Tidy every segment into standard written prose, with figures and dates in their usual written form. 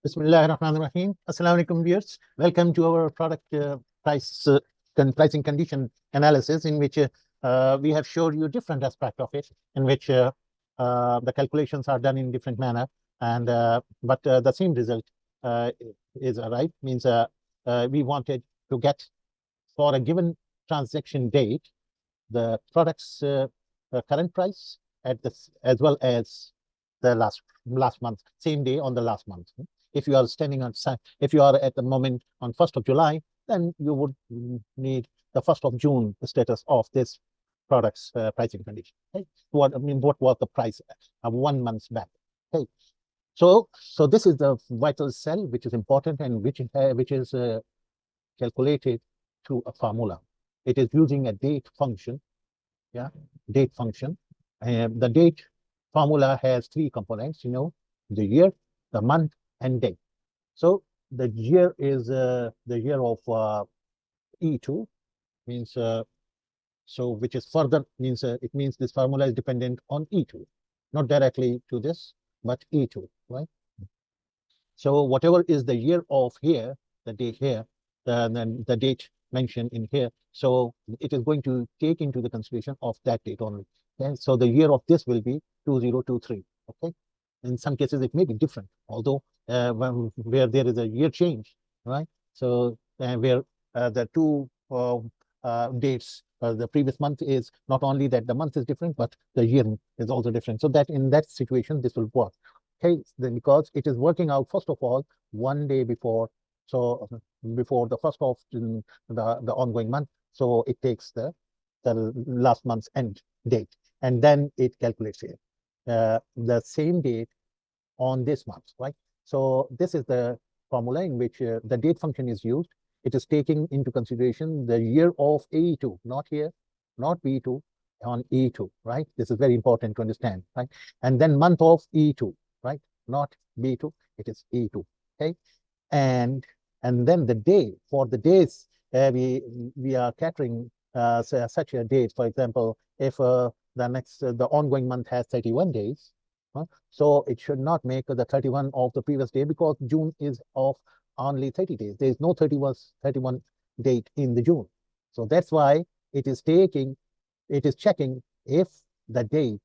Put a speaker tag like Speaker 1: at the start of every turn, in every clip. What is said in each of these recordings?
Speaker 1: Bismillahirrahmanirrahim. Assalamu alaikum viewers. Welcome to our product pricing condition analysis, in which we have showed you different aspect of it, in which the calculations are done in different manner, and but the same result is arrived. Means we wanted to get for a given transaction date the product's current price at this, as well as the last month, same day on the last month. If you are standing on, if you are at the moment on 1st of July, then you would need the 1st of June status of this product's pricing condition. Okay? What was the price of 1 month back? Okay. So this is the vital cell, which is important, and which is calculated through a formula. It is using a date function. Yeah, date function. The date formula has 3 components, the year, the month, and day. So the year is the year of E2, means so which is further, means it means this formula is dependent on E2, not directly to this, but E2, right? So whatever is the year of here, the date here, then the date mentioned in here, so it is going to take into the consideration of that date only. Okay? So the year of this will be 2023. Okay, in some cases it may be different, although where there is a year change, right? So where the two dates, the previous month is not only that the month is different, but the year is also different. So that in that situation this will work. Okay, then because it is working out, first of all, 1 day before, so before the 1st of the ongoing month, so it takes the last month's end date, and then it calculates it the same date on this month, right? So this is the formula in which the date function is used. It is taking into consideration the year of E2, not here, not B2, on E2, right? This is very important to understand, right? And then month of E2, right? Not B2, it is E2, okay? And then the day, for the days we are catering such a date. For example, if the ongoing month has 31 days, so it should not make the 31 of the previous day, because June is of only 30 days. There is no 31 date in the June. So that's why it is checking if the day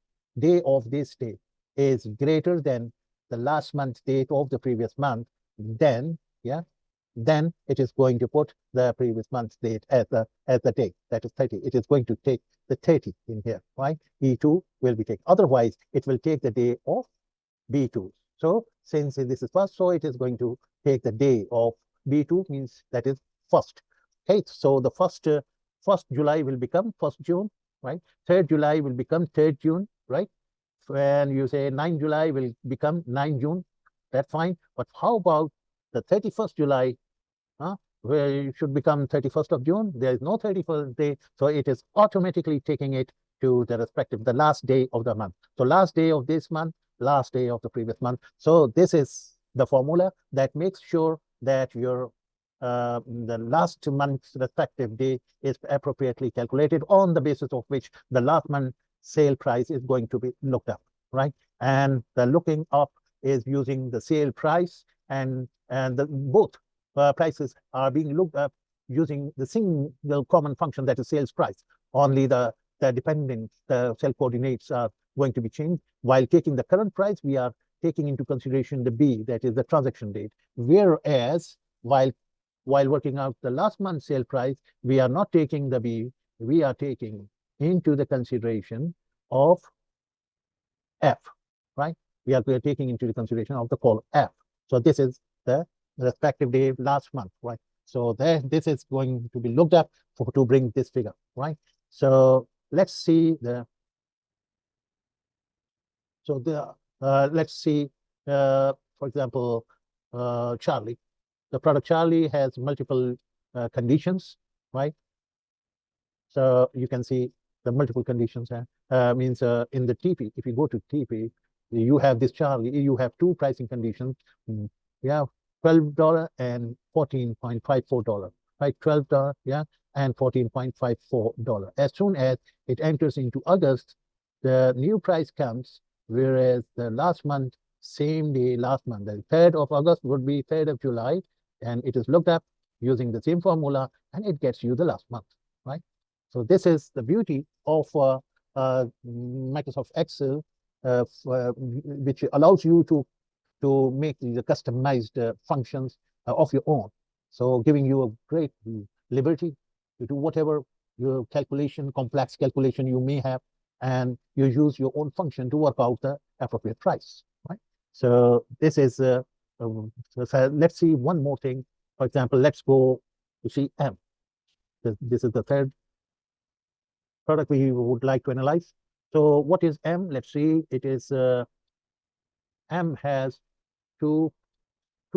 Speaker 1: of this day is greater than the last month date of the previous month, then it is going to put the previous month's date as the date, that is 30. It is going to take the 30 in here, right? E2 will be taken. Otherwise, it will take the day of B2. So since this is first, so it is going to take the day of B2, means that is first. Okay, so the first July will become 1st June, right? 3rd July will become 3rd June, right? When you say 9 July will become 9 June, that's fine. But how about the 31st July, where it should become 31st of June? There is no 31st day, so it is automatically taking it to the respective, the last day of the month. So last day of this month, last day of the previous month. So this is the formula that makes sure that your the last month's respective day is appropriately calculated, on the basis of which the last month sale price is going to be looked up, right? And the looking up is using the sale price, and both prices are being looked up using the single common function, that is sales price. Only the dependent cell coordinates are going to be changed. While taking the current price, we are taking into consideration the B, that is the transaction date. Whereas while working out the last month's sale price, we are not taking the B, we are taking into the consideration of F, right? We are taking into the consideration of the column F. So this is the respective day last month, right? So this is going to be looked up to bring this figure, right? So let's see let's see, for example, Charlie. The product Charlie has multiple conditions, right? So you can see the multiple conditions means in the TP, if you go to TP, you have this Charlie, you have 2 pricing conditions. You have $12 and $14.54, right? $12, and $14.54. As soon as it enters into August, the new price comes, whereas the last month same day last month. The 3rd of August would be 3rd of July, and it is looked up using the same formula, and it gets you the last month, right? So this is the beauty of Microsoft Excel, which allows you to make the customized functions of your own. So giving you a great liberty to do whatever your complex calculation you may have, and you use your own function to work out the appropriate price, right? So this is, so let's see one more thing. For example, let's go to see M. This is the 3rd product we would like to analyze. So what is M? Let's see. It is M has two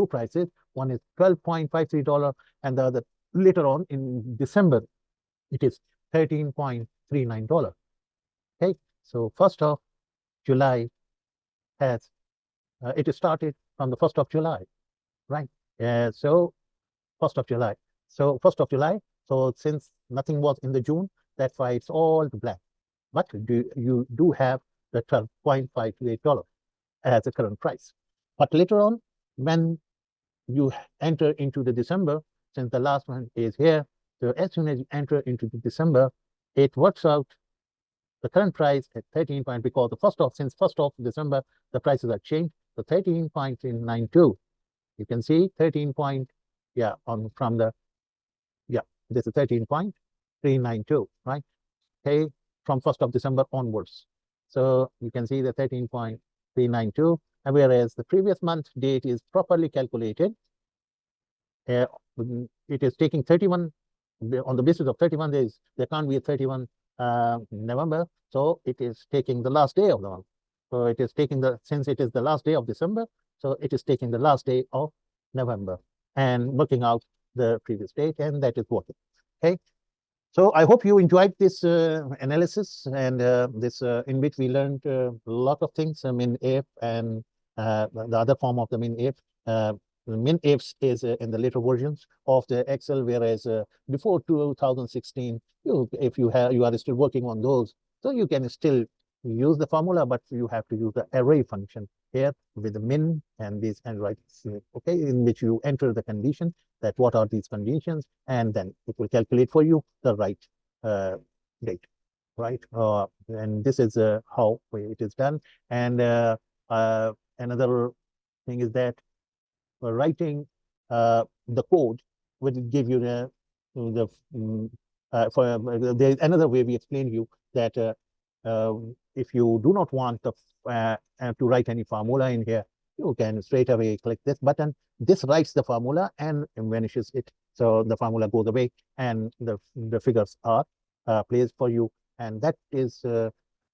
Speaker 1: prices. One is $12.53, and the other later on in December, it is $13.39. Okay, so 1st of July has it started from the 1st of July, right? So 1st of July. So 1st of July. So since nothing was in the June, that's why it's all blank. But you do have the $12.58 as the current price. But later on, when you enter into the December, since the last one is here, so as soon as you enter into the December, it works out the current price at 13 point, because since 1st of December, the prices are changed. So 13.92. You can see 13 point, yeah, this is 13.392, right? Okay, from 1st of December onwards. So you can see the 13.392, and whereas the previous month date is properly calculated, it is taking 31 on the basis of 31 days. There can't be a 31 November, so it is taking the last day of the month. So it is taking since it is the last day of December, so it is taking the last day of November and working out the previous date, and that is working. Okay. So I hope you enjoyed this analysis, and this in which we learned a lot of things. Min-if and the other form of the min-if. Min-ifs is in the later versions of the Excel, whereas before 2016, if you are still working on those, so you can still use the formula, but you have to use the array function here with the min and this and right, okay, in which you enter the condition that what are these conditions, and then it will calculate for you the right date, right? And this is how it is done. And another thing is that writing the code will give you there's another way we explain to you that if you do not want to write any formula in here, you can straight away click this button. This writes the formula and vanishes it. So the formula goes away, and the figures are placed for you. And that is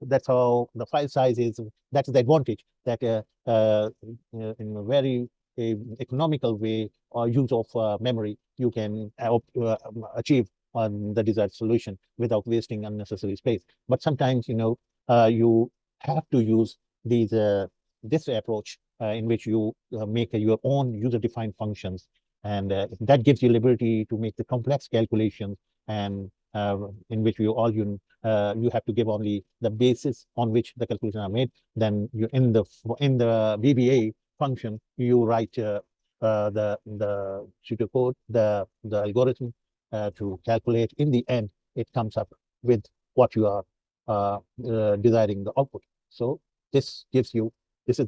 Speaker 1: that's how the file size is. That's the advantage, that in a very economical way or use of memory, you can achieve the desired solution without wasting unnecessary space. But sometimes, you have to use this approach in which you make your own user-defined functions, and that gives you liberty to make the complex calculations, and in which you have to give only the basis on which the calculations are made. Then you in the VBA function, you write the pseudocode, the algorithm to calculate. In the end, it comes up with what you are desiring the output. So this is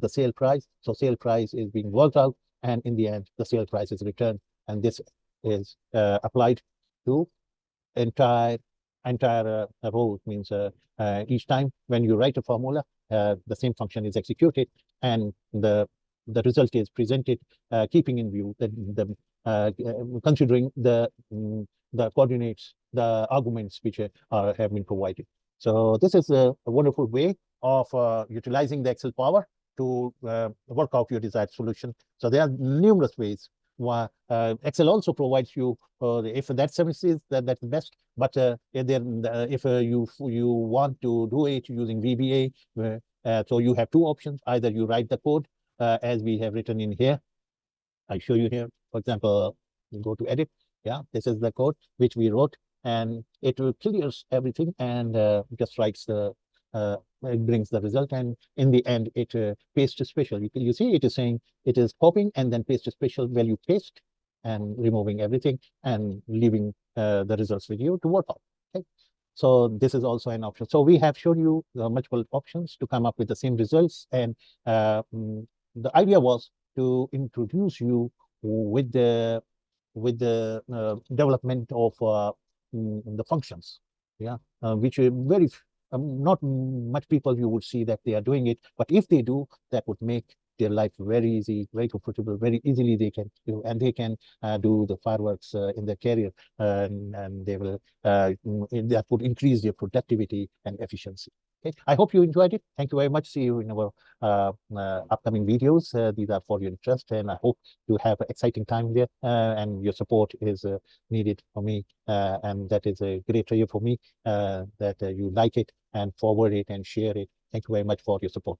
Speaker 1: the sale price. So sale price is being worked out, and in the end, the sale price is returned, and this is applied to entire row. It means each time when you write a formula, the same function is executed, and the result is presented, keeping in view considering the coordinates, the arguments which have been provided. So this is a wonderful way of utilizing the Excel power to work out your desired solution. So there are numerous ways. Excel also provides you, if that service is that's best, but if you want to do it using VBA, so you have two options. Either you write the code as we have written in here. I show you here. For example, you go to edit. Yeah, this is the code which we wrote, and it clears everything and just writes the it brings the result, and in the end it paste to special. You see it is saying it is copying and then paste to special value paste and removing everything and leaving the results with you to work on. Okay, so this is also an option. So we have shown you multiple options to come up with the same results, and the idea was to introduce you with the development of the functions, yeah, which are very not much people you would see that they are doing it, but if they do, that would make their life very easy, very comfortable, very easily they can do, and they can do the fireworks in their career, and they will that would increase their productivity and efficiency. Okay, I hope you enjoyed it. Thank you very much. See you in our upcoming videos. These are for your interest, and I hope you have an exciting time there, and your support is needed for me, and that is a great treasure for me, that you like it and forward it and share it. Thank you very much for your support.